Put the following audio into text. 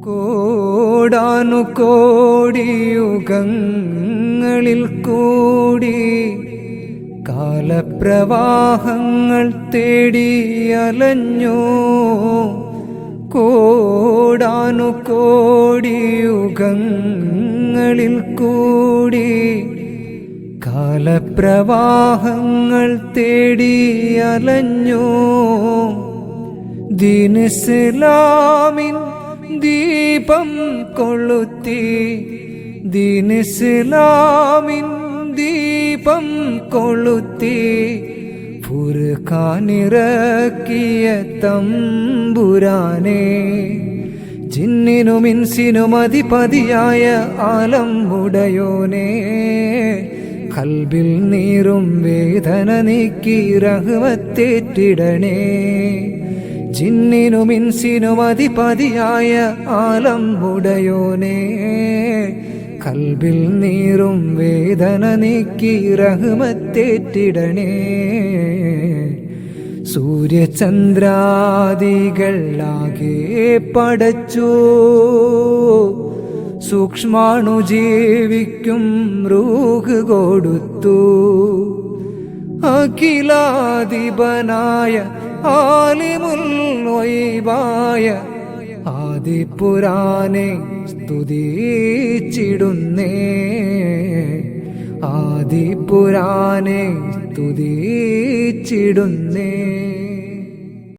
കോടാനുകോടി യുഗങ്ങളിൽ കൂടി കാലപ്രവാഹങ്ങൾ തേടി അലഞ്ഞു. കോടാനുകോടി യുഗങ്ങളിൽ കൂടി കാലപ്രവാഹങ്ങൾ തേടി അലഞ്ഞു. ദീനിസ്ലാമിൻ ദീപം കൊളുത്തി, ദീനിസ്ലാമിൻ ദീപം കൊളുത്തി ഫുർഖാനിറക്കിയ തമ്പുരാനെ, ജിന്നിനും ഇൻസിനും അധിപതിയായ ആലം ഉടയോനെ, ഖൽബിൽ നീറും വേദന നീക്കി റഹ്മത്തേറ്റിടണേ. ജിന്നിനും ഇൻസിനും അധിപതിയായ ആലം ഉടയോനെ, ഖൽബിൽ നീറും വേദന നീക്കി റഹ്മത്തേറ്റിടണേ. സൂര്യചന്ദ്രാദികളാകെ പടച്ചു, സൂക്ഷ്മാണു ജീവിക്കും റൂഹ് കൊടുത്തു. അഖിലാധിപനായ ആലിമുൽ ഗൈബായ ആദിപുരാനെ സ്തുതിച്ചിടുന്നേ, ആദിപുരാനെ സ്തുതിച്ചിടുന്നേ.